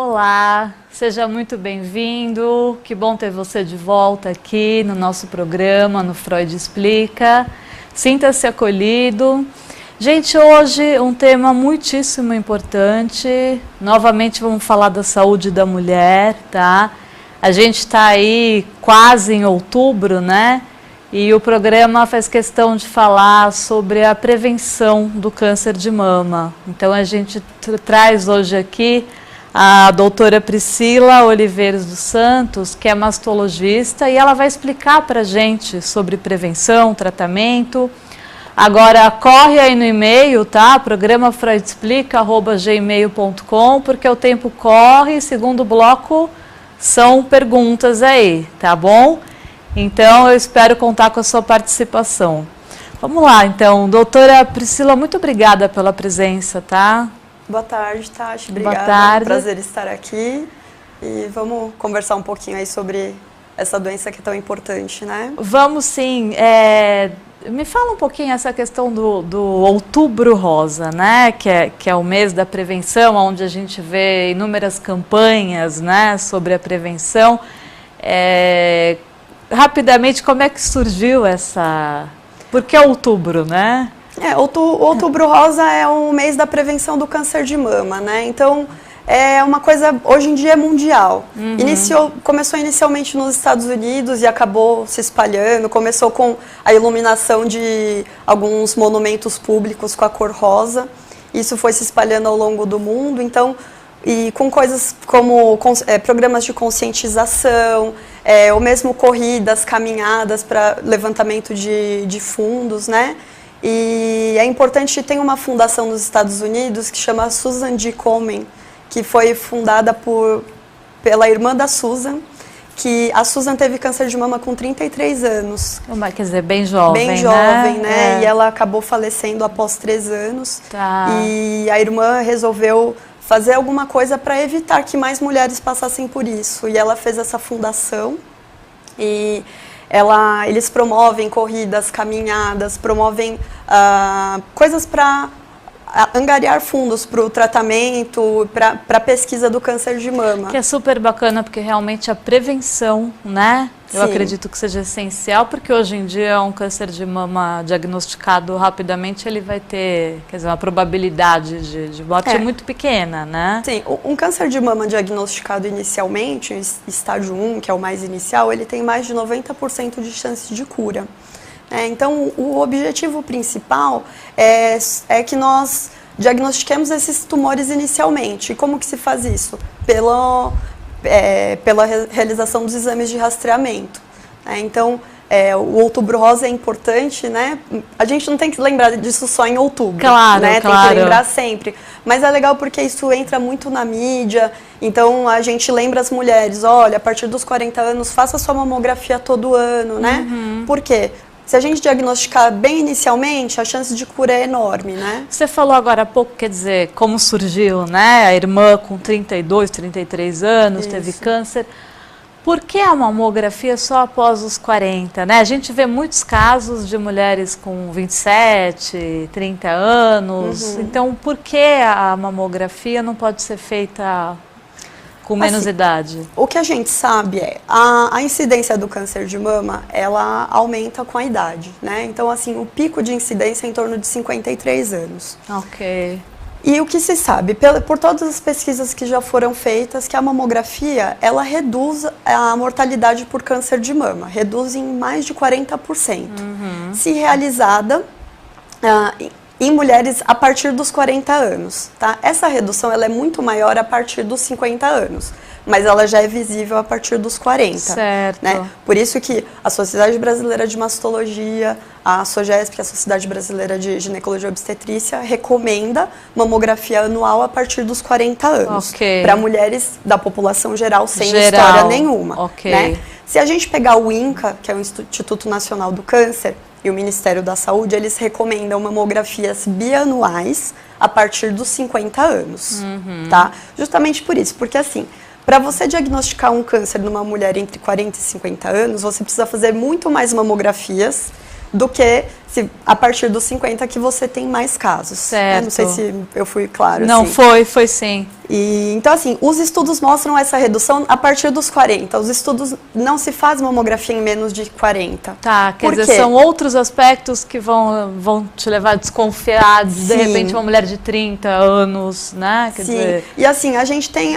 Olá, seja muito bem-vindo. Que bom ter você de volta aqui no nosso programa, no Freud Explica. Sinta-se acolhido. Gente, hoje um tema muitíssimo importante. Novamente vamos falar da saúde da mulher, tá? A gente está aí quase em outubro, né? E o programa faz questão de falar sobre a prevenção do câncer de mama. Então a gente traz hoje aqui a doutora Priscila Oliveiros dos Santos, que é mastologista, e ela vai explicar para a gente sobre prevenção, tratamento. Agora, corre aí no e-mail, tá? Programa freudexplica@gmail.com, porque o tempo corre, segundo bloco são perguntas aí, tá bom? Então, eu espero contar com a sua participação. Vamos lá, então. Doutora Priscila, muito obrigada pela presença, tá? Boa tarde, Tati. Obrigada. Boa tarde. Prazer estar aqui. E vamos conversar um pouquinho aí sobre essa doença que é tão importante, né? Vamos sim. Me fala um pouquinho essa questão do Outubro Rosa, né? Que é o mês da prevenção, onde a gente vê inúmeras campanhas, né, sobre a prevenção. Rapidamente, como é que surgiu essa... Por que outubro, né? O Outubro Rosa é o mês da prevenção do câncer de mama, né? Então, é uma coisa, hoje em dia, é mundial. Começou inicialmente nos Estados Unidos e acabou se espalhando. Começou com a iluminação de alguns monumentos públicos com a cor rosa. Isso foi se espalhando ao longo do mundo. Então, e com coisas como programas de conscientização, ou mesmo corridas, caminhadas para levantamento de fundos, né? E é importante, tem uma fundação nos Estados Unidos que chama Susan G. Komen, que foi fundada pela irmã da Susan, que a Susan teve câncer de mama com 33 anos. Quer dizer, bem jovem, bem jovem, né? E ela acabou falecendo após 3 anos. Tá. E a irmã resolveu fazer alguma coisa para evitar que mais mulheres passassem por isso. E ela fez essa fundação e eles promovem corridas, caminhadas, promovem coisas para angariar fundos para o tratamento, para a pesquisa do câncer de mama. Que é super bacana, porque realmente a prevenção, né? Eu acredito que seja essencial, porque hoje em dia um câncer de mama diagnosticado rapidamente, ele vai ter, quer dizer, uma probabilidade de morte muito pequena, né? Sim, um câncer de mama diagnosticado inicialmente, estágio 1, que é o mais inicial, ele tem mais de 90% de chance de cura. Então, o objetivo principal é que nós diagnostiquemos esses tumores inicialmente. E como que se faz isso? Pela realização dos exames de rastreamento. Então, o Outubro Rosa é importante, né? A gente não tem que lembrar disso só em outubro, claro, né? Claro. Tem que lembrar sempre. Mas é legal porque isso entra muito na mídia, então a gente lembra as mulheres, olha, a partir dos 40 anos, faça sua mamografia todo ano, né? Por quê? Se a gente diagnosticar bem inicialmente, a chance de cura é enorme, né? Você falou agora há pouco, quer dizer, como surgiu, né? A irmã com 32, 33 anos, teve câncer. Por que a mamografia só após os 40, né? A gente vê muitos casos de mulheres com 27, 30 anos. Então, por que a mamografia não pode ser feita com menos idade? O que a gente sabe é a incidência do câncer de mama, ela aumenta com a idade, né? Então, assim, o pico de incidência é em torno de 53 anos. Ok. E o que se sabe, por todas as pesquisas que já foram feitas, que a mamografia, ela reduz a mortalidade por câncer de mama, reduz em mais de 40%. Se realizada em mulheres a partir dos 40 anos, tá? Essa redução ela é muito maior a partir dos 50 anos, mas ela já é visível a partir dos 40. Certo. Né? Por isso que a Sociedade Brasileira de Mastologia, a SOGESP, que é a Sociedade Brasileira de Ginecologia e Obstetrícia, recomenda mamografia anual a partir dos 40 anos. Para mulheres da população geral sem história nenhuma. Né? Se a gente pegar o INCA, que é o Instituto Nacional do Câncer, e o Ministério da Saúde, eles recomendam mamografias bianuais a partir dos 50 anos, tá? Justamente por isso, porque assim, para você diagnosticar um câncer numa mulher entre 40 e 50 anos, você precisa fazer muito mais mamografias do que a partir dos 50 que você tem mais casos. Certo. Não sei se eu fui claro. Não, assim. foi sim. Então, assim, os estudos mostram essa redução a partir dos 40. Os estudos não se faz mamografia em menos de 40. Tá, quer Por dizer, quê? são outros aspectos que vão te levar a desconfiar de Sim. repente, uma mulher de 30 anos, né? Quer Sim, dizer, e assim, a gente tem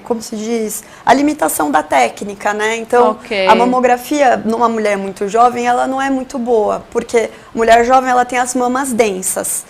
como se diz, a limitação da técnica, né? Então, Ok. a mamografia numa mulher muito jovem, ela não é muito boa, porque mulher jovem, ela tem as mamas densas.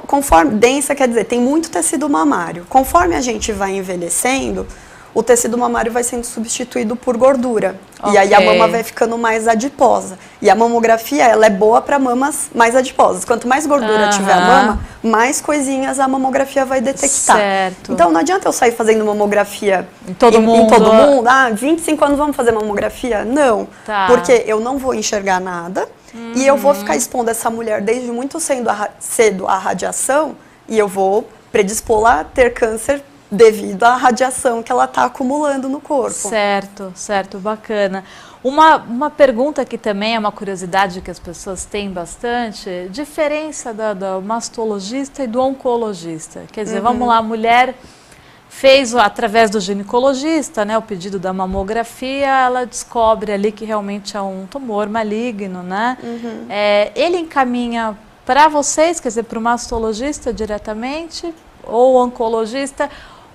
Conforme densa, quer dizer, tem muito tecido mamário. Conforme a gente vai envelhecendo, o tecido mamário vai sendo substituído por gordura. E aí a Ok. mama vai ficando mais adiposa. E a mamografia, ela é boa para mamas mais adiposas. Quanto mais gordura tiver a mama, mais coisinhas a mamografia vai detectar. Certo. Então não adianta eu sair fazendo mamografia Em todo mundo. Em todo mundo. 25 anos vamos fazer mamografia? Não. Tá. Porque eu não vou enxergar nada. E eu vou ficar expondo essa mulher desde muito cedo à radiação. E eu vou predispô-la a ter câncer devido à radiação que ela está acumulando no corpo. Certo, certo, bacana. Uma pergunta que também é uma curiosidade que as pessoas têm bastante, diferença do mastologista e do oncologista. Quer dizer, vamos lá, a mulher fez através do ginecologista, né, o pedido da mamografia, ela descobre ali que realmente é um tumor maligno, né? Ele encaminha para vocês, quer dizer, para o mastologista diretamente, ou oncologista,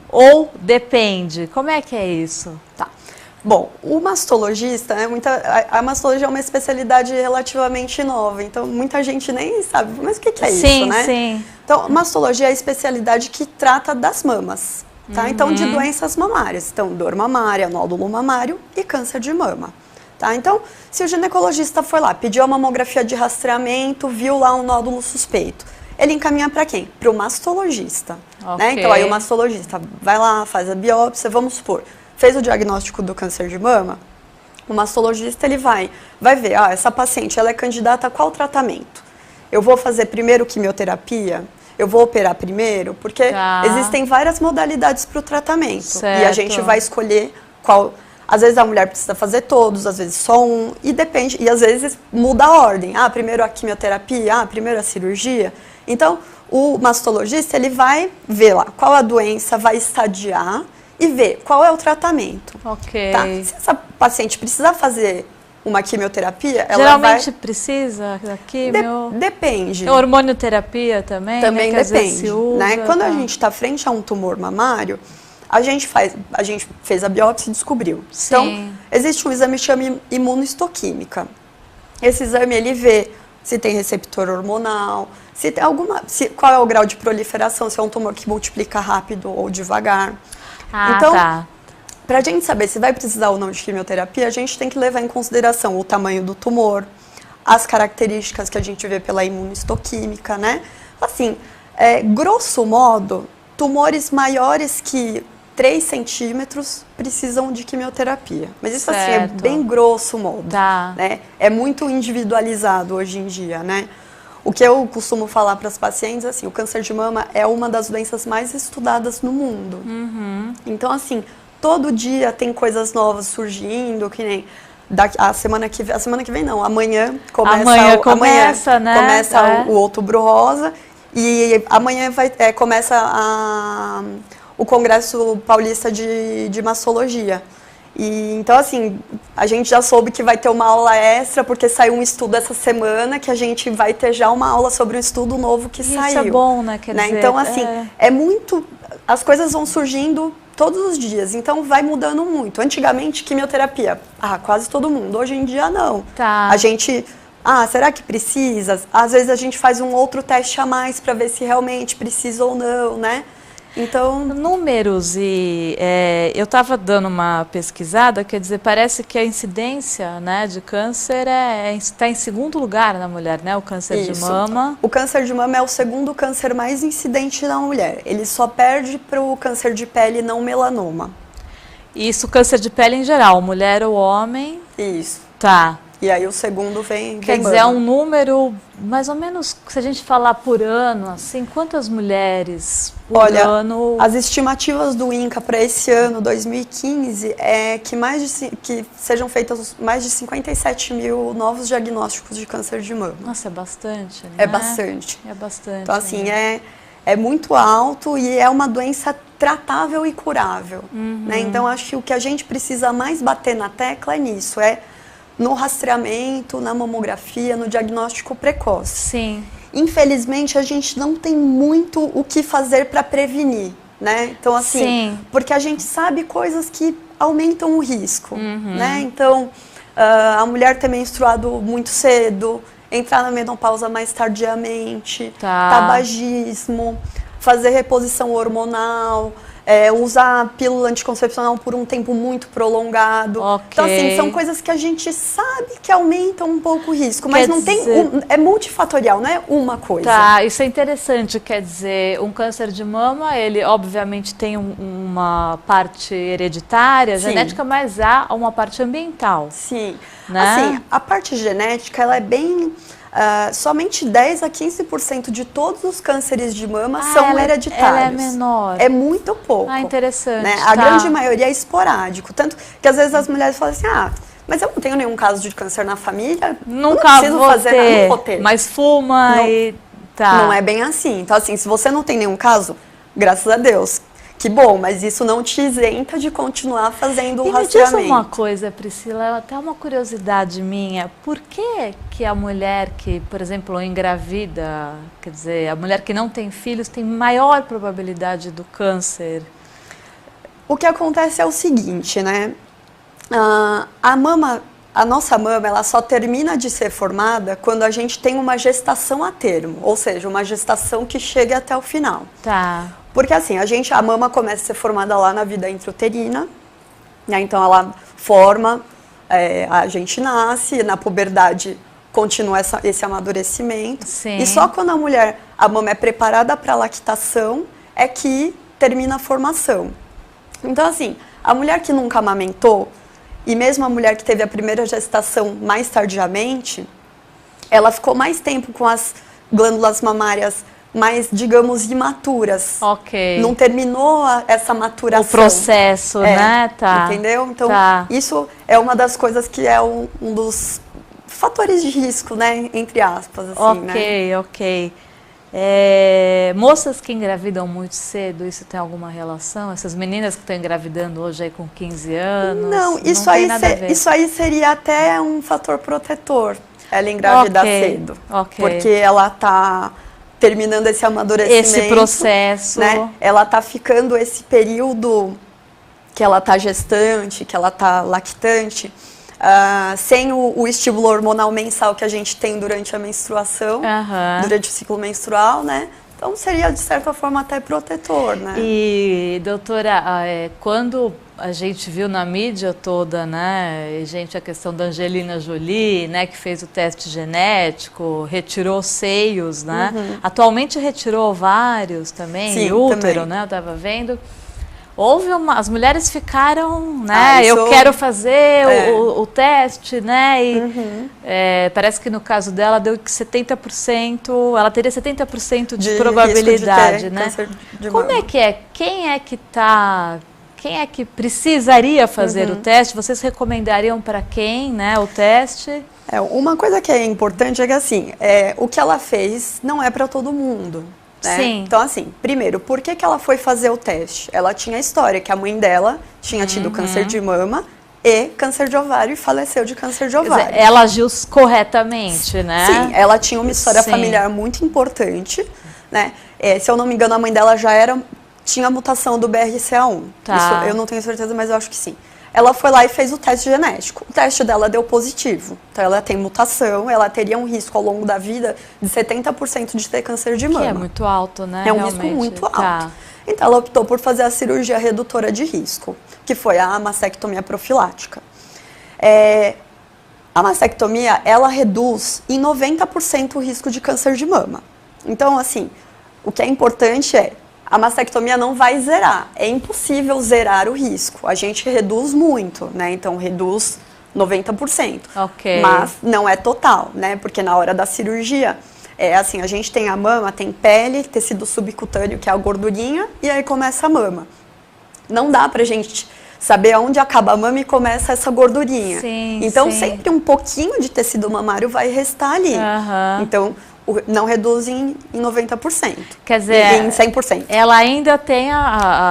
ou depende? Como é que é isso? Tá. Bom, o mastologista, a mastologia é uma especialidade relativamente nova, então muita gente nem sabe, mas o que é isso, né? Sim. Então, mastologia é a especialidade que trata das mamas, tá? Então, de doenças mamárias, então dor mamária, nódulo mamário e câncer de mama. Tá? Então, se o ginecologista foi lá, pediu a mamografia de rastreamento, viu lá um nódulo suspeito, ele encaminha para quem? Para o mastologista. Né? Então, aí o mastologista vai lá, faz a biópsia, vamos supor, fez o diagnóstico do câncer de mama, o mastologista ele vai ver, essa paciente ela é candidata a qual tratamento? Eu vou fazer primeiro quimioterapia? Eu vou operar primeiro? Porque existem várias modalidades para o tratamento. Certo. E a gente vai escolher qual. Às vezes a mulher precisa fazer todos, às vezes só um, e depende, e às vezes muda a ordem. Primeiro a quimioterapia, primeiro a cirurgia. Então, o mastologista, ele vai ver lá qual a doença, vai estadiar e ver qual é o tratamento. Ok. Tá? Se essa paciente precisar fazer uma quimioterapia, ela geralmente precisa da quimio? Depende. Tem hormonioterapia também? Também né? depende. Né? Quando a gente está frente a um tumor mamário, a gente fez a biópsia e descobriu. Sim. Então, existe um exame que chama imunohistoquímica. Esse exame, ele vê se tem receptor hormonal, se tem qual é o grau de proliferação, se é um tumor que multiplica rápido ou devagar. Então, para a gente saber se vai precisar ou não de quimioterapia, a gente tem que levar em consideração o tamanho do tumor, as características que a gente vê pela imunohistoquímica, né? Assim, grosso modo, tumores maiores que 3 centímetros precisam de quimioterapia. Mas isso assim, é bem grosso modo. Né? É muito individualizado hoje em dia, né? O que eu costumo falar para as pacientes, assim, o câncer de mama é uma das doenças mais estudadas no mundo. Então, assim, todo dia tem coisas novas surgindo, que nem a semana que vem não, amanhã começa, né? Começa o Outubro Rosa e amanhã começa o Congresso Paulista de Mastologia. E, então, assim, a gente já soube que vai ter uma aula extra, porque saiu um estudo essa semana, que a gente vai ter já uma aula sobre um estudo novo que saiu. Isso é bom, né? Quer dizer, então, assim, as coisas vão surgindo todos os dias, então vai mudando muito. Antigamente, quimioterapia, quase todo mundo. Hoje em dia, não. A gente, será que precisa? Às vezes a gente faz um outro teste a mais para ver se realmente precisa ou não, né? Então, números eu estava dando uma pesquisada, quer dizer, parece que a incidência, né, de câncer está em segundo lugar na mulher, né, o câncer de mama. O câncer de mama é o segundo câncer mais incidente na mulher. Ele só perde para o câncer de pele não melanoma. Isso, câncer de pele em geral, mulher ou homem? Isso. Tá. E aí o segundo vem Quer dizer, é um número, mais ou menos, se a gente falar por ano, assim, quantas mulheres por ano? As estimativas do INCA para esse ano, 2015, é que sejam feitas mais de 57 mil novos diagnósticos de câncer de mama. Nossa, é bastante, né? É bastante. É bastante. Então, assim, é muito alto e é uma doença tratável e curável, né? Então, acho que o que a gente precisa mais bater na tecla é nisso, é no rastreamento, na mamografia, no diagnóstico precoce. Sim. Infelizmente, a gente não tem muito o que fazer para prevenir, né? Então, assim, Sim. porque a gente sabe coisas que aumentam o risco, né? Então, a mulher ter menstruado muito cedo, entrar na menopausa mais tardiamente, tabagismo, fazer reposição hormonal, usar pílula anticoncepcional por um tempo muito prolongado. Okay. Então, assim, são coisas que a gente sabe que aumentam um pouco o risco, mas Quer não dizer... tem... é multifatorial, não é uma coisa. Tá, isso é interessante, quer dizer, um câncer de mama, ele obviamente tem uma parte hereditária, Sim. genética, mas há uma parte ambiental. Sim. Né? Assim, a parte genética, ela é bem... somente 10 a 15% de todos os cânceres de mama são hereditários. Ela é menor. É muito pouco. Ah, interessante. Né? A grande maioria é esporádico. Tanto que às vezes as mulheres falam assim, mas eu não tenho nenhum caso de câncer na família, Nunca não preciso vou fazer ter, nada, não vou ter. Mas fuma não, e... Tá. Não é bem assim. Então, assim, se você não tem nenhum caso, graças a Deus, que bom, mas isso não te isenta de continuar fazendo o rastreamento. Me diz uma coisa, Priscila, até uma curiosidade minha. Por que a mulher que, por exemplo, engravida, quer dizer, a mulher que não tem filhos tem maior probabilidade do câncer? O que acontece é o seguinte, né? A nossa mama, ela só termina de ser formada quando a gente tem uma gestação a termo, ou seja, uma gestação que chegue até o final. Tá. Porque assim, a mama começa a ser formada lá na vida intrauterina, né? Então ela forma, a gente nasce, na puberdade continua esse amadurecimento. Sim. E só quando a mama é preparada para a lactação, é que termina a formação. Então assim, a mulher que nunca amamentou, e mesmo a mulher que teve a primeira gestação mais tardiamente, ela ficou mais tempo com as glândulas mamárias mais, digamos, imaturas. Ok. Não terminou essa maturação. O processo, né? Tá. Entendeu? Então, tá. Isso é uma das coisas que é um dos fatores de risco, né? Entre aspas, assim, Ok, né? ok. Moças que engravidam muito cedo, isso tem alguma relação? Essas meninas que estão engravidando hoje aí com 15 anos? Não, isso aí seria até um fator protetor, ela engravidar cedo. Porque ela está terminando esse amadurecimento. Esse processo. Né? Ela está ficando esse período que ela está gestante, que ela está lactante, sem o estímulo hormonal mensal que a gente tem durante a menstruação, durante o ciclo menstrual, né? Então seria, de certa forma, até protetor, né? E, doutora, quando a gente viu na mídia toda, né, a questão da Angelina Jolie, né, que fez o teste genético, retirou seios, né? Atualmente retirou ovários também, sim, útero, também. né? Eu estava vendo. As mulheres ficaram, né? Eu quero fazer o teste, né? E parece que no caso dela deu que 70%, ela teria 70% de probabilidade, né? Como é que é? Quem é que precisaria fazer o teste? Vocês recomendariam para quem, né, o teste? Uma coisa que é importante é que assim, o que ela fez não é para todo mundo. Né? Sim. Então, assim, primeiro, por que ela foi fazer o teste? Ela tinha história que a mãe dela tinha tido câncer de mama e câncer de ovário e faleceu de câncer de ovário. Quer dizer, ela agiu corretamente, né? Sim, ela tinha uma história familiar muito importante, né? Se eu não me engano, a mãe dela tinha mutação do BRCA1. Tá. Isso eu não tenho certeza, mas eu acho que sim. Ela foi lá e fez o teste genético. O teste dela deu positivo. Então, ela tem mutação, ela teria um risco ao longo da vida de 70% de ter câncer de mama. Que é muito alto, né? É um risco muito alto. Então, ela optou por fazer a cirurgia redutora de risco, que foi a mastectomia profilática. A mastectomia, ela reduz em 90% o risco de câncer de mama. Então, assim, o que é importante a mastectomia não vai zerar, é impossível zerar o risco. A gente reduz muito, né? Então reduz 90%. Ok. Mas não é total, né? Porque na hora da cirurgia, assim, a gente tem a mama, tem pele, tecido subcutâneo, que é a gordurinha, e aí começa a mama. Não dá pra gente saber onde acaba a mama e começa essa gordurinha. Sim, então sim. sempre um pouquinho de tecido mamário vai restar ali. Então não reduz em 90%. Quer dizer, em 100%. Ela ainda tem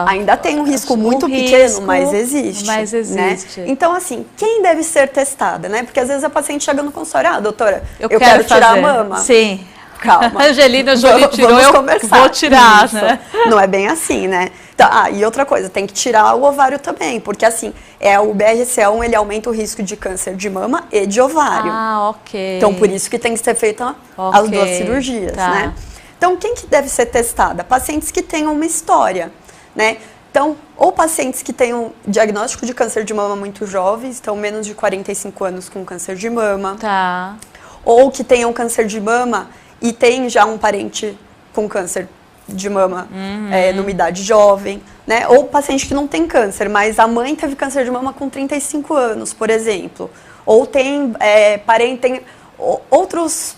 ainda tem um risco muito pequeno, mas existe. Né? Então, assim, quem deve ser testada, né? Porque às vezes a paciente chega no consultório, doutora, eu quero tirar a mama. Sim. Calma. Angelina Jolie tirou, eu vou tirar, isso. Né? Não é bem assim, né? Então, e outra coisa, tem que tirar o ovário também, porque assim, o BRCA1, ele aumenta o risco de câncer de mama e de ovário. Ok. Então, por isso que tem que ser feita as duas cirurgias, né? Então, quem que deve ser testada? Pacientes que tenham uma história, né? Então, ou pacientes que tenham diagnóstico de câncer de mama muito jovens, então menos de 45 anos com câncer de mama. Ou que tenham câncer de mama e tem já um parente com câncer de mama numa idade jovem, né? Ou paciente que não tem câncer, mas a mãe teve câncer de mama com 35 anos, por exemplo. Ou tem outros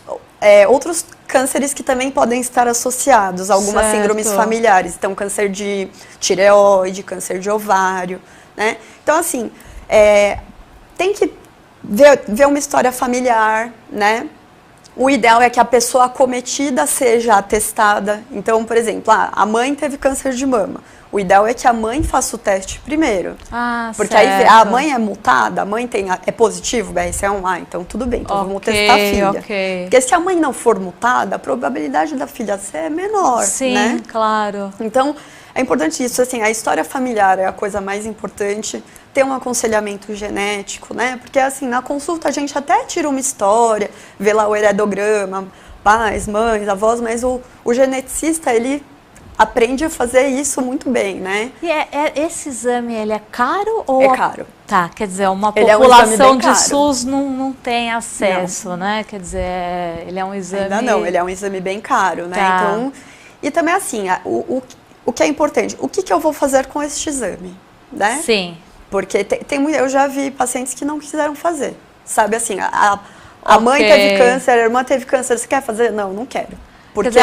cânceres que também podem estar associados a algumas síndromes familiares. Então, câncer de tireoide, câncer de ovário, né? Então, assim, tem que ver uma história familiar, né? O ideal é que a pessoa acometida seja atestada. Então, por exemplo, a mãe teve câncer de mama. O ideal é que a mãe faça o teste primeiro. Porque aí a mãe é multada, a mãe é positivo, BRCA1, então tudo bem, então vamos testar a filha. Porque se a mãe não for multada, a probabilidade da filha ser é menor, Sim, né? Claro. Então, é importante isso, assim, a história familiar é a coisa mais importante, ter um aconselhamento genético, né? Porque, assim, na consulta a gente até tira uma história, vê lá o heredograma, pais, mães, avós, mas o geneticista, ele aprende a fazer isso muito bem, né? E esse exame, ele é caro ou... É caro. Tá, quer dizer, uma população de SUS não tem acesso, né? Quer dizer, ele é um exame... Ainda não, ele é um exame bem caro, né? Então, e também assim, o que é importante, o que eu vou fazer com este exame, né? Sim. Porque eu já vi pacientes que não quiseram fazer, sabe assim, a mãe teve câncer, a irmã teve câncer, você quer fazer? Não, não quero. Porque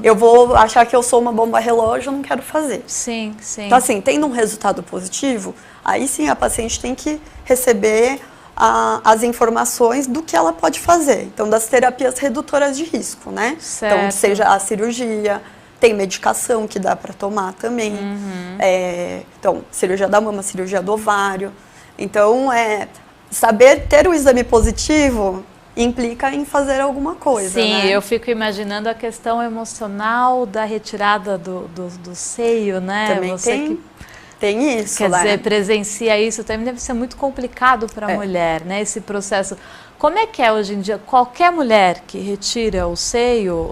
eu vou achar que eu sou uma bomba relógio, eu não quero fazer. Sim, sim. Então assim, tendo um resultado positivo, aí sim a paciente tem que receber as informações do que ela pode fazer. Então, das terapias redutoras de risco, né? Certo. Então, seja a cirurgia, tem medicação que dá para tomar também. Então, cirurgia da mama, cirurgia do ovário. Então, saber ter o exame positivo implica em fazer alguma coisa, Sim, né? eu fico imaginando a questão emocional da retirada do seio, né? Também tem isso, quer dizer, presencia isso, também deve ser muito complicado para a mulher, né? Esse processo. Como é que é hoje em dia? Qualquer mulher que retira o seio,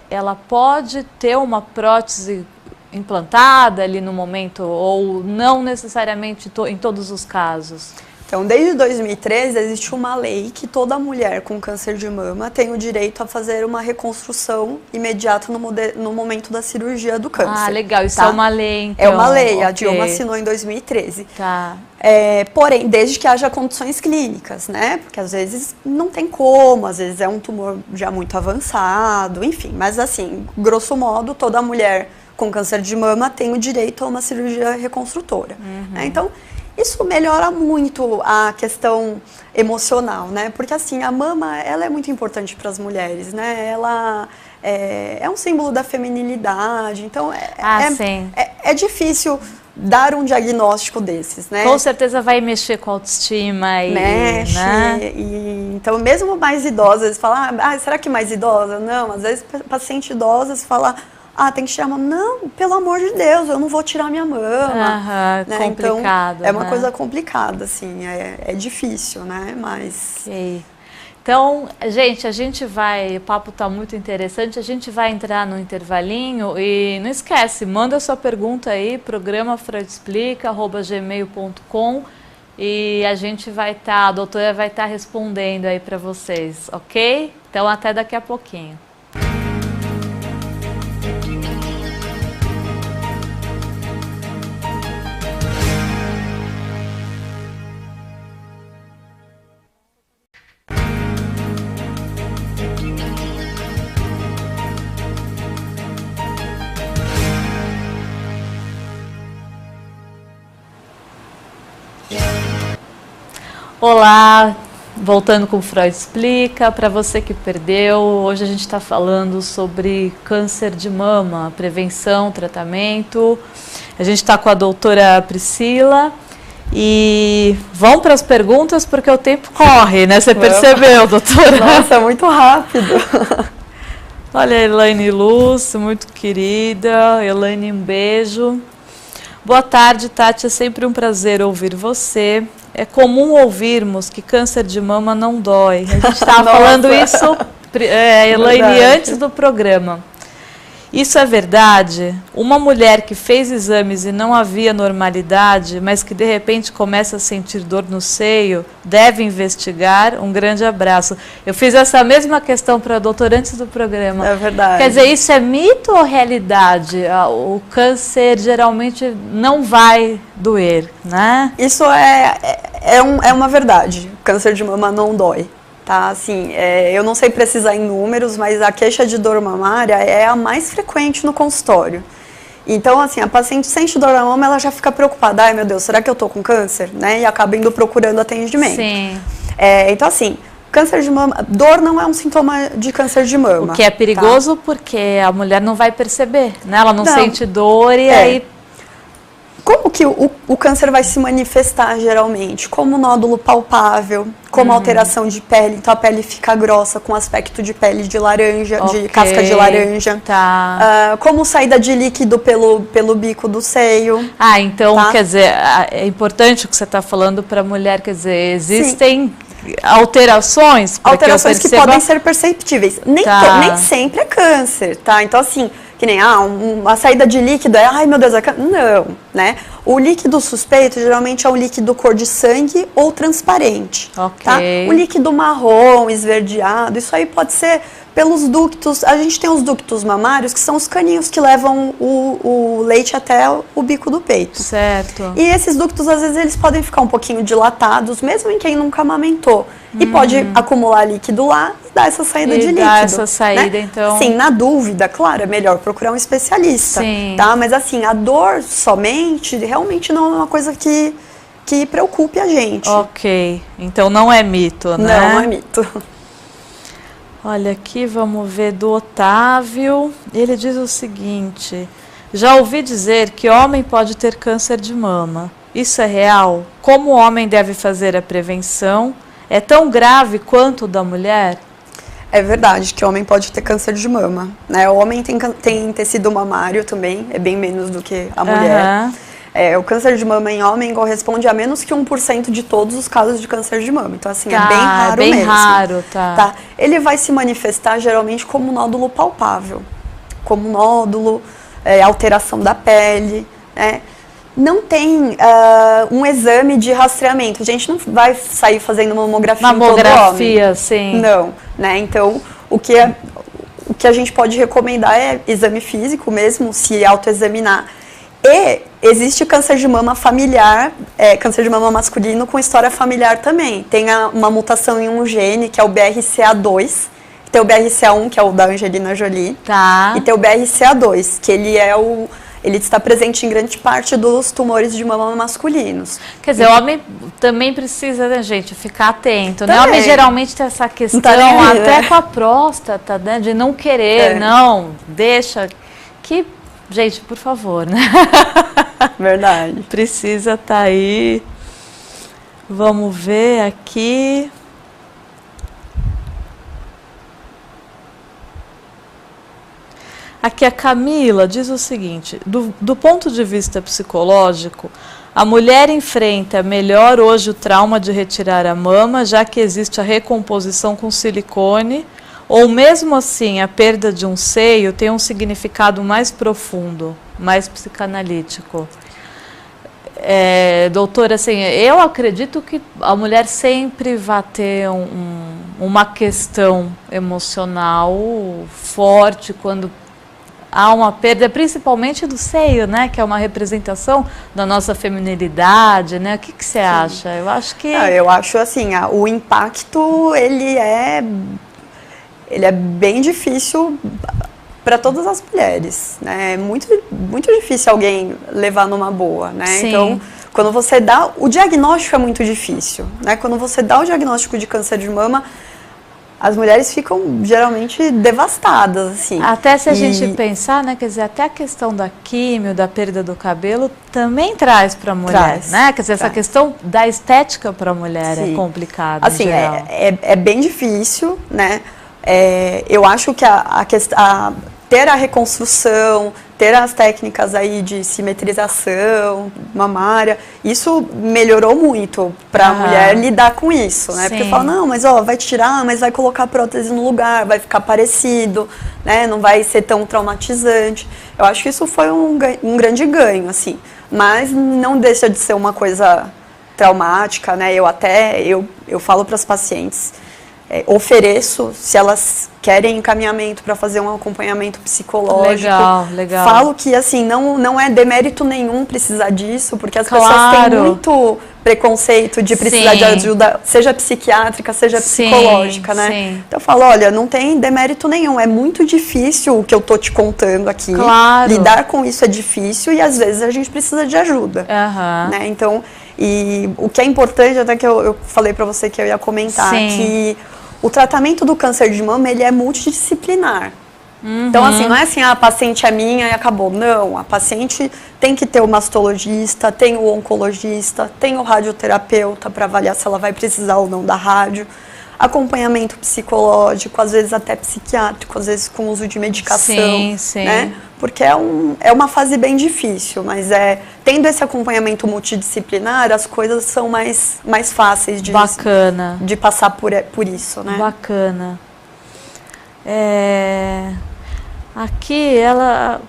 ela pode ter uma prótese implantada ali no momento ou não necessariamente em todos os casos? Então, desde 2013, existe uma lei que toda mulher com câncer de mama tem o direito a fazer uma reconstrução imediata no momento da cirurgia do câncer. Ah, legal. Isso é uma lei, então. É uma lei. A Dilma assinou em 2013. Tá. Porém, desde que haja condições clínicas, né? Porque às vezes não tem como, às vezes é um tumor já muito avançado, enfim. Mas assim, grosso modo, toda mulher com câncer de mama tem o direito a uma cirurgia reconstrutora. Né? Então, isso melhora muito a questão emocional, né? Porque assim, a mama, ela é muito importante para as mulheres, né? Ela é um símbolo da feminilidade, então é difícil dar um diagnóstico desses, né? Com certeza vai mexer com a autoestima e... Mexe, né? Então mesmo mais idosas falam, será que mais idosa? Não, às vezes paciente idosa fala... tem que tirar a mama. Não, pelo amor de Deus, eu não vou tirar minha mama. Né? Complicado, então, é uma coisa complicada, assim, é difícil, né? Mas... Okay. Então, gente, o papo está muito interessante, a gente vai entrar no intervalinho e não esquece, manda sua pergunta aí, programa freudexplica@gmail.com e a gente a doutora vai estar respondendo aí para vocês, ok? Então, até daqui a pouquinho. Olá, voltando com o Freud Explica. Para você que perdeu, hoje a gente está falando sobre câncer de mama, prevenção, tratamento. A gente está com a doutora Priscila e vamos para as perguntas porque o tempo corre, né? Você percebeu, doutora? Nossa, muito rápido. Olha a Elaine Luz, muito querida. Elaine, um beijo. Boa tarde, Tati. É sempre um prazer ouvir você. É comum ouvirmos que câncer de mama não dói. A gente estava falando isso, Elaine, antes do programa. Isso é verdade? Uma mulher que fez exames e não havia normalidade, mas que de repente começa a sentir dor no seio, deve investigar? Um grande abraço. Eu fiz essa mesma questão para a doutora antes do programa. É verdade. Quer dizer, isso é mito ou realidade? O câncer geralmente não vai doer, né? Isso é uma verdade. O câncer de mama não dói. Tá, assim, eu não sei precisar em números, mas a queixa de dor mamária é a mais frequente no consultório. Então, assim, a paciente sente dor na mama, ela já fica preocupada. Ai, meu Deus, será que eu tô com câncer? Né? E acaba indo procurando atendimento. Sim. Então, assim, câncer de mama, dor não é um sintoma de câncer de mama. O que é perigoso, tá? Porque a mulher não vai perceber, né? Ela não sente dor e aí... Como que o câncer vai se manifestar geralmente? Como nódulo palpável, como alteração de pele, então a pele fica grossa com aspecto de pele de laranja, de casca de laranja. Tá. Como saída de líquido pelo bico do seio. Ah, então, quer dizer, é importante o que você está falando para a mulher, quer dizer, existem... alterações? Alterações que podem ser perceptíveis. Nem sempre é câncer, tá? Então, assim, que nem, uma saída de líquido ai meu Deus, não, né? O líquido suspeito geralmente é um líquido cor de sangue ou transparente, tá? O líquido marrom, esverdeado, isso aí pode ser pelos ductos. A gente tem os ductos mamários, que são os caninhos que levam o leite até o bico do peito. Certo. E esses ductos, às vezes, eles podem ficar um pouquinho dilatados, mesmo em quem nunca amamentou. E pode acumular líquido lá e dar essa saída de líquido. Dar essa saída, né? então... Sim, na dúvida, claro, é melhor procurar um especialista. Sim. Tá? Mas, assim, a dor somente realmente não é uma coisa que preocupe a gente. Ok. Então, não é mito, né? Não é mito. Olha aqui, vamos ver do Otávio. Ele diz o seguinte: já ouvi dizer que homem pode ter câncer de mama. Isso é real? Como o homem deve fazer a prevenção? É tão grave quanto o da mulher? É verdade que o homem pode ter câncer de mama, né? O homem tem tecido mamário também, é bem menos do que a mulher. O câncer de mama em homem corresponde a menos que 1% de todos os casos de câncer de mama. Então, assim, é bem raro mesmo. Bem raro, tá. Ele vai se manifestar geralmente como nódulo palpável, como nódulo, alteração da pele, né? Não tem um exame de rastreamento. A gente não vai sair fazendo mamografia em todo homem. Mamografia, sim. Não, né? Então, o que a gente pode recomendar é exame físico mesmo, se autoexaminar. E existe câncer de mama familiar, câncer de mama masculino com história familiar também. Tem uma mutação em um gene, que é o BRCA2, tem o BRCA1, que é o da Angelina Jolie, e tem o BRCA2, que ele está presente em grande parte dos tumores de mama masculinos. Quer dizer, o homem também precisa, né, gente, ficar atento, né? O homem geralmente tem essa questão, até com a próstata, né, de não querer, não, deixa que... Gente, por favor, né? Verdade. Precisa estar aí. Vamos ver aqui. Aqui a Camila diz o seguinte: do ponto de vista psicológico, a mulher enfrenta melhor hoje o trauma de retirar a mama, já que existe a recomposição com silicone, ou mesmo assim a perda de um seio tem um significado mais profundo, mais psicanalítico? Doutora, assim, eu acredito que a mulher sempre vai ter uma questão emocional forte quando há uma perda, principalmente do seio, né? Que é uma representação da nossa feminilidade, né? O que você acha? Eu acho que... eu acho assim, o impacto, ele é bem difícil para todas as mulheres, né? É muito, muito difícil alguém levar numa boa, né? Sim. Então, Quando você dá, o diagnóstico é muito difícil, né? Quando você dá o diagnóstico de câncer de mama, as mulheres ficam geralmente devastadas, assim. Até se a gente pensar, né, quer dizer, até a questão da químio, da perda do cabelo, também traz para a mulher, né? Quer dizer, essa questão da estética para a mulher é complicada, assim, é bem difícil, né? Eu acho que ter a reconstrução, ter as técnicas aí de simetrização mamária, isso melhorou muito para a mulher lidar com isso, né? Porque fala, não, mas vai tirar, mas vai colocar a prótese no lugar, vai ficar parecido, né? Não vai ser tão traumatizante. Eu acho que isso foi um grande ganho, assim. Mas não deixa de ser uma coisa traumática, né? Eu falo para as pacientes, ofereço, se elas querem encaminhamento para fazer um acompanhamento psicológico. Legal. Falo que, assim, não é demérito nenhum precisar disso, porque as pessoas têm muito preconceito de precisar de ajuda, seja psiquiátrica, seja psicológica, né? Sim. Então eu falo, olha, não tem demérito nenhum, é muito difícil o que eu tô te contando aqui. Lidar com isso é difícil e às vezes a gente precisa de ajuda, né? Então, e o que é importante, até que eu falei para você que eu ia comentar, que o tratamento do câncer de mama, ele é multidisciplinar. Então, assim, não é assim, a paciente é minha e acabou. Não, a paciente tem que ter o mastologista, tem o oncologista, tem o radioterapeuta para avaliar se ela vai precisar ou não da rádio. Acompanhamento psicológico, às vezes até psiquiátrico, às vezes com uso de medicação, né? Porque é uma fase bem difícil, mas tendo esse acompanhamento multidisciplinar, as coisas são mais fáceis de passar por isso, né? Bacana. Aqui ela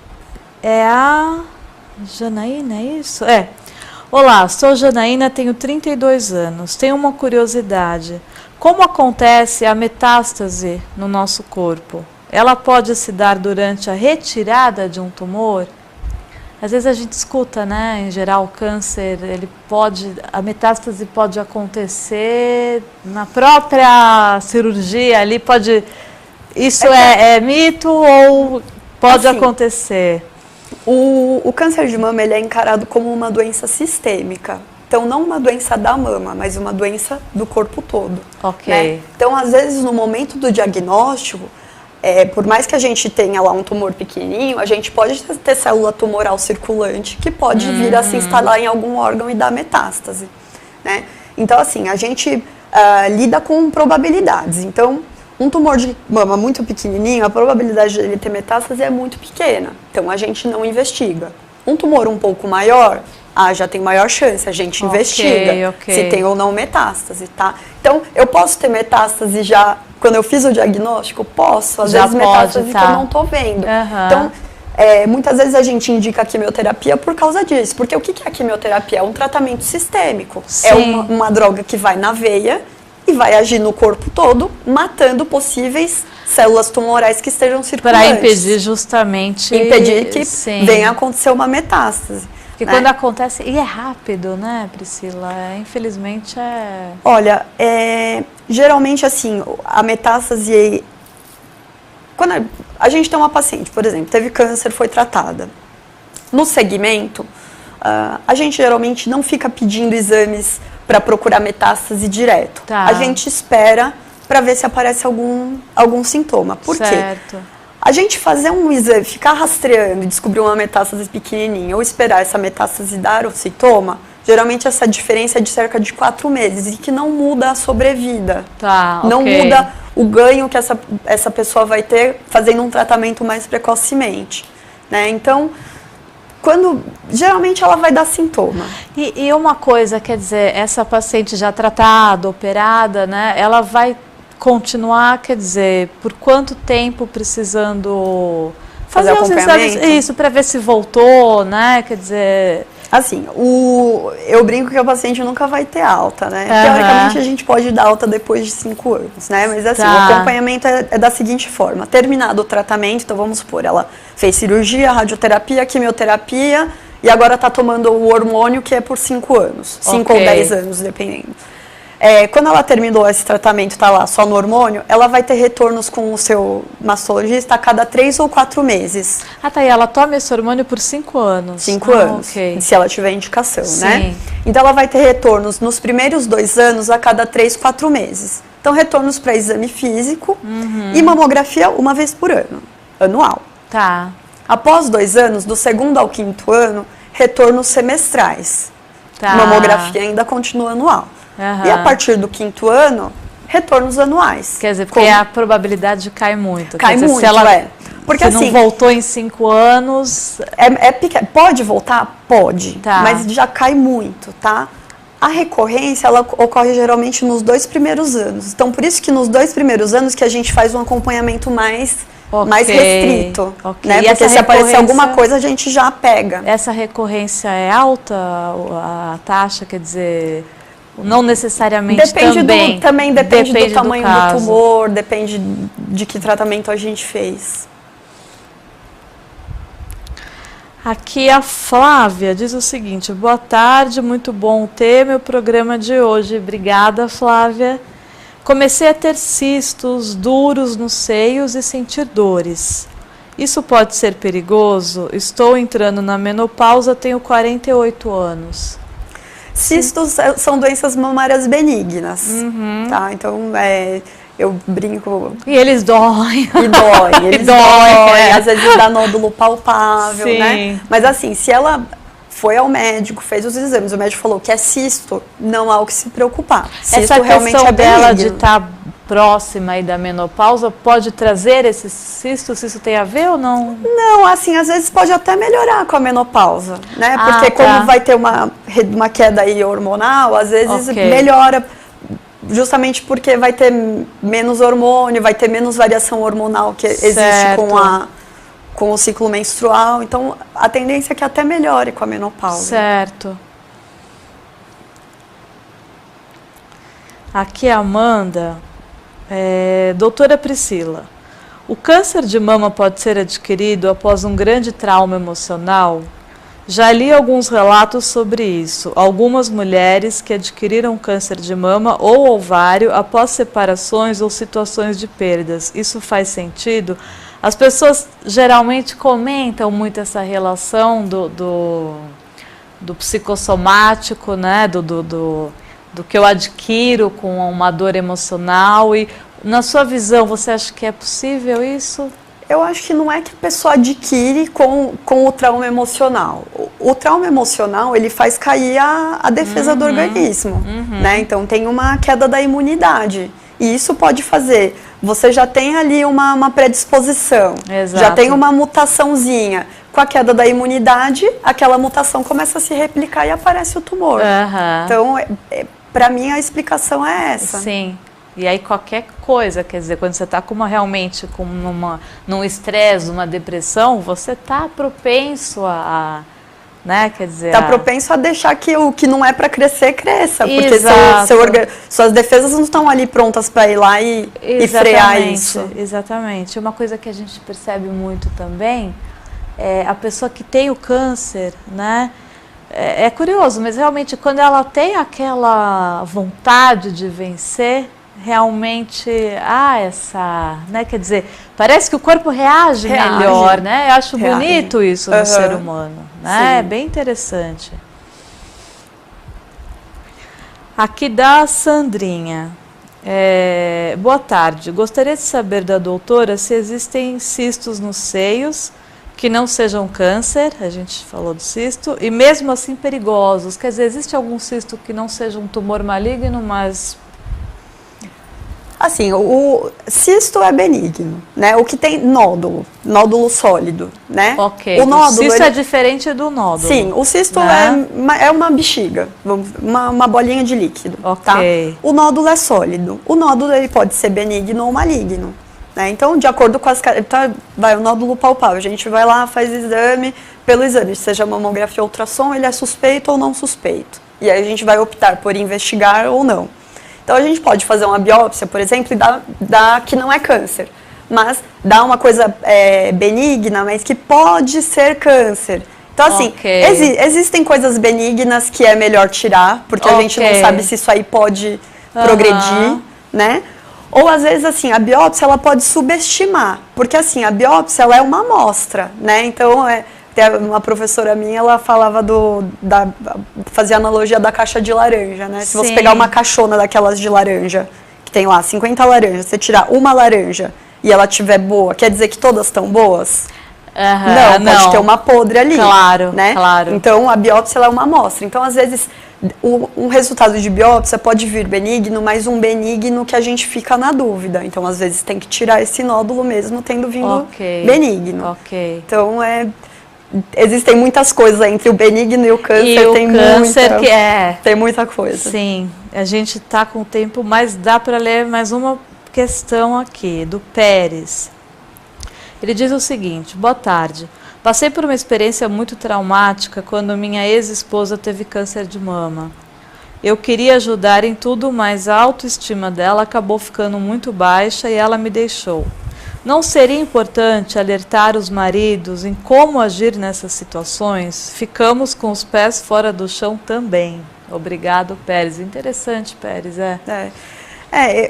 é a Janaína, é isso? Olá, sou Janaína, tenho 32 anos, tenho uma curiosidade. Como acontece a metástase no nosso corpo? Ela pode se dar durante a retirada de um tumor? Às vezes a gente escuta, né? Em geral, o câncer, a metástase pode acontecer na própria cirurgia, ali pode... Isso é mito ou pode acontecer? O câncer de mama, ele é encarado como uma doença sistêmica. Então, não uma doença da mama, mas uma doença do corpo todo. Né? Então, às vezes, no momento do diagnóstico, por mais que a gente tenha lá um tumor pequenininho, a gente pode ter célula tumoral circulante que pode vir a se instalar em algum órgão e dar metástase. Né? Então, assim, a gente lida com probabilidades. Então, um tumor de mama muito pequenininho, a probabilidade de ele ter metástase é muito pequena. Então, a gente não investiga. Um tumor um pouco maior... já tem maior chance, a gente investiga se tem ou não metástase, tá? Então, eu posso ter metástase já, quando eu fiz o diagnóstico? Posso, às vezes metástase que eu não tô vendo. Então, muitas vezes a gente indica a quimioterapia por causa disso, porque o que é a quimioterapia? É um tratamento sistêmico, é uma droga que vai na veia e vai agir no corpo todo, matando possíveis células tumorais que estejam circulantes. Para impedir justamente... Impedir que venha a acontecer uma metástase. Porque quando acontece, e é rápido, né, Priscila? Infelizmente Olha, geralmente assim, a metástase... Quando a gente tem uma paciente, por exemplo, teve câncer, foi tratada. No segmento, a gente geralmente não fica pedindo exames para procurar metástase direto. A gente espera para ver se aparece algum sintoma. Por quê? A gente fazer um exame, ficar rastreando e descobrir uma metástase pequenininha ou esperar essa metástase dar o sintoma, geralmente essa diferença é de cerca de 4 meses e que não muda a sobrevida. Não muda o ganho que essa pessoa vai ter fazendo um tratamento mais precocemente. Né? Então, geralmente ela vai dar sintoma. E uma coisa, quer dizer, essa paciente já tratada, operada, né, ela vai continuar, quer dizer, por quanto tempo precisando fazer os exames? Isso, para ver se voltou, né? Quer dizer... Assim, eu brinco que o paciente nunca vai ter alta, né? Teoricamente, a gente pode dar alta depois de 5 anos, né? Mas assim, o acompanhamento é da seguinte forma. Terminado o tratamento, então vamos supor, ela fez cirurgia, radioterapia, quimioterapia e agora está tomando o hormônio que é por 5 anos. 5 ou 10 anos, dependendo. quando ela terminou esse tratamento, está lá só no hormônio, ela vai ter retornos com o seu mastologista a cada 3 ou 4 meses. Ah, tá, e ela toma esse hormônio por 5 anos? 5 anos, okay. Se ela tiver indicação, Sim. né? Então ela vai ter retornos nos primeiros 2 anos a cada 3, 4 meses. Então retornos para exame físico e mamografia uma vez por ano, anual. Tá. Após 2 anos, do 2º ao 5º ano, retornos semestrais. Tá. Mamografia ainda continua anual. E a partir do 5º ano, retornos anuais. Quer dizer, porque a probabilidade cai muito. Cai muito, se ela, Porque se assim, não voltou em 5 anos... Pode voltar? Pode, tá. Mas já cai muito, tá? A recorrência, ela ocorre geralmente nos 2 primeiros anos. Então, por isso que nos 2 primeiros anos que a gente faz um acompanhamento mais restrito. Né? Porque se aparecer alguma coisa, a gente já pega. Essa recorrência é alta, a taxa, quer dizer... Não necessariamente também depende do tamanho do tumor, depende de que tratamento a gente fez. Aqui a Flávia diz o seguinte: boa tarde, muito bom o tema e o programa de hoje. Obrigada, Flávia. Comecei a ter cistos duros nos seios e sentir dores. Isso pode ser perigoso? Estou entrando na menopausa, tenho 48 anos. Cistos são doenças mamárias benignas, tá? Então, eu brinco... E eles doem. E doem, eles doem. Às vezes dá nódulo palpável, sim, né? Mas assim, se ela foi ao médico, fez os exames, o médico falou que é cisto, não há o que se preocupar. Cisto essa realmente questão é benigno. Dela de estar próxima aí da menopausa pode trazer esse cisto? Se isso tem a ver ou não? Não, assim, às vezes pode até melhorar com a menopausa, né? Porque como vai ter uma queda aí hormonal, às vezes melhora, justamente porque vai ter menos hormônio, vai ter menos variação hormonal que existe com o ciclo menstrual. Então, a tendência é que até melhore com a menopausa. Certo. Aqui a Amanda... doutora Priscila, o câncer de mama pode ser adquirido após um grande trauma emocional? Já li alguns relatos sobre isso. Algumas mulheres que adquiriram câncer de mama ou ovário após separações ou situações de perdas. Isso faz sentido? As pessoas geralmente comentam muito essa relação do psicossomático, né? Do que eu adquiro com uma dor emocional. E na sua visão, você acha que é possível isso? Eu acho que não é que a pessoa adquire com o trauma emocional. O trauma emocional, ele faz cair a defesa do organismo, né? Então tem uma queda da imunidade. E isso pode fazer. Você já tem ali uma predisposição, já tem uma mutaçãozinha. Com a queda da imunidade, aquela mutação começa a se replicar e aparece o tumor. Então, para mim, a explicação é essa. Sim. E aí qualquer coisa, quer dizer, quando você está realmente num estresse, uma depressão, você está propenso né, quer dizer... Está propenso a deixar que o que não é para crescer, cresça. Porque suas defesas não estão ali prontas para ir lá e frear isso. Exatamente. Uma coisa que a gente percebe muito também é a pessoa que tem o câncer, né? É curioso, mas realmente quando ela tem aquela vontade de vencer, realmente né, quer dizer, parece que o corpo reage melhor, né? Eu acho bonito isso no ser humano, né? É bem interessante. Aqui da Sandrinha. Boa tarde. Gostaria de saber da doutora se existem cistos nos seios que não sejam câncer, a gente falou do cisto, e mesmo assim perigosos. Quer dizer, existe algum cisto que não seja um tumor maligno, mas... Assim, o cisto é benigno, né? O que tem nódulo sólido, né? Ok, o cisto é diferente do nódulo. Sim, o cisto é uma bexiga, uma bolinha de líquido, tá? O nódulo é sólido. O nódulo ele pode ser benigno ou maligno, né? Então, de acordo com o nódulo palpável, a gente vai lá, faz exame, pelo exame, seja mamografia ou ultrassom, ele é suspeito ou não suspeito. E aí a gente vai optar por investigar ou não. Então, a gente pode fazer uma biópsia, por exemplo, e dar que não é câncer, mas dá uma coisa benigna, mas que pode ser câncer. Então, assim, existem coisas benignas que é melhor tirar, porque a gente não sabe se isso aí pode progredir, né? Ou às vezes assim, a biópsia ela pode subestimar, porque assim, a biópsia ela é uma amostra, né? Então, tem uma professora minha, ela falava fazia analogia da caixa de laranja, né? Se você pegar uma caixona daquelas de laranja, que tem lá 50 laranjas, você tirar uma laranja e ela tiver boa, quer dizer que todas estão boas? Não, pode ter uma podre ali, claro, né? Claro. Então, a biópsia ela é uma amostra. Então, às vezes, um resultado de biópsia pode vir benigno, mas um benigno que a gente fica na dúvida. Então, às vezes, tem que tirar esse nódulo mesmo tendo vindo benigno. Então, existem muitas coisas entre o benigno e o câncer. E o câncer tem muita coisa. Sim, a gente está com o tempo, mas dá para ler mais uma questão aqui, do Pérez. Ele diz o seguinte: boa tarde. Passei por uma experiência muito traumática quando minha ex-esposa teve câncer de mama. Eu queria ajudar em tudo, mas a autoestima dela acabou ficando muito baixa e ela me deixou. Não seria importante alertar os maridos em como agir nessas situações? Ficamos com os pés fora do chão também. Obrigado, Pérez. Interessante, Pérez.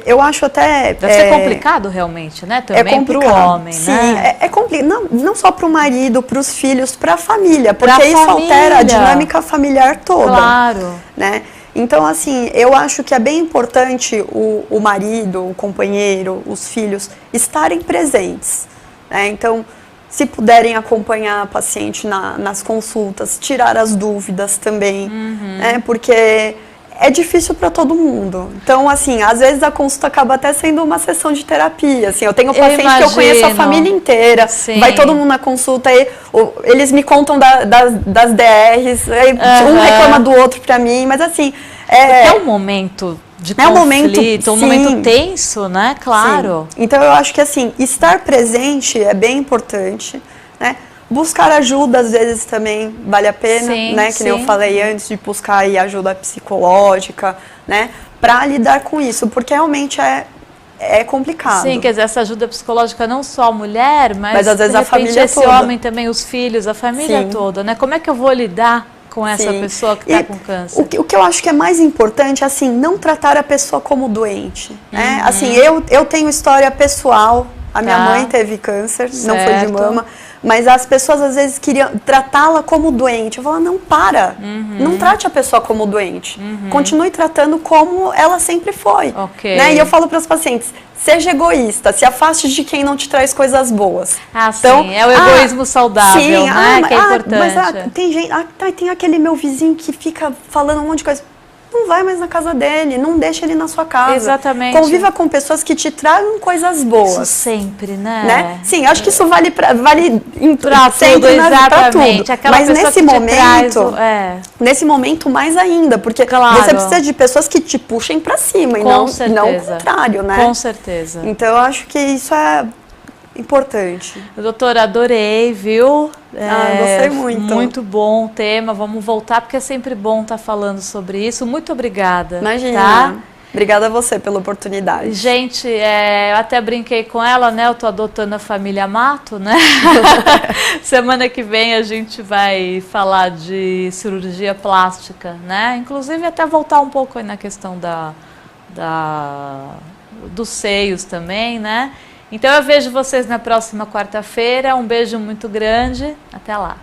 Eu acho até... Deve ser complicado realmente, né? Também para o homem, sim, né? É complicado. Não só para o marido, para os filhos, para a família. Porque isso altera a dinâmica familiar toda. Claro. Né? Então, assim, eu acho que é bem importante o marido, o companheiro, os filhos estarem presentes. Né? Então, se puderem acompanhar a paciente nas consultas, tirar as dúvidas também. Né? Porque... é difícil para todo mundo. Então, assim, às vezes a consulta acaba até sendo uma sessão de terapia. Assim, eu tenho paciente que eu conheço a família inteira, vai todo mundo na consulta, eles me contam das DRs, um reclama do outro para mim, mas assim... É um momento de conflito, um momento tenso, né? Claro. Sim. Então, eu acho que, assim, estar presente é bem importante, né? Buscar ajuda, às vezes, também vale a pena, né? Que nem eu falei antes, de buscar aí ajuda psicológica, né? Para lidar com isso, porque realmente é complicado. Sim, quer dizer, essa ajuda psicológica não só a mulher, mas às vezes de repente, a família esse toda. homem também, os filhos, a família toda, né? Como é que eu vou lidar com essa pessoa que está com câncer? O que eu acho que é mais importante, assim, não tratar a pessoa como doente, né? Assim, eu tenho história pessoal, a minha mãe teve câncer, não foi de mama, mas as pessoas às vezes queriam tratá-la como doente. Eu falo, não, não trate a pessoa como doente. Continue tratando como ela sempre foi. Né? E eu falo para os pacientes, seja egoísta, se afaste de quem não te traz coisas boas. Então, sim, é o egoísmo saudável, né? Que é importante. Mas tem gente, tem aquele meu vizinho que fica falando um monte de coisa. Não vai mais na casa dele, não deixa ele na sua casa. Exatamente. Conviva com pessoas que te tragam coisas boas. Isso sempre, né? Sim, acho que isso vale para tudo, exatamente. Aquela mas nesse momento, nesse momento mais ainda, porque você precisa de pessoas que te puxem para cima e não o contrário, né? Com certeza. Então eu acho que isso é importante. Doutora, adorei, viu? Gostei muito. Muito bom o tema. Vamos voltar, porque é sempre bom estar falando sobre isso. Muito obrigada. Imagina. Tá? Obrigada a você pela oportunidade. Gente, eu até brinquei com ela, né? Eu tô adotando a família Mato, né? Semana que vem a gente vai falar de cirurgia plástica, né? Inclusive até voltar um pouco aí na questão dos seios também, né? Então eu vejo vocês na próxima quarta-feira. Um beijo muito grande. Até lá.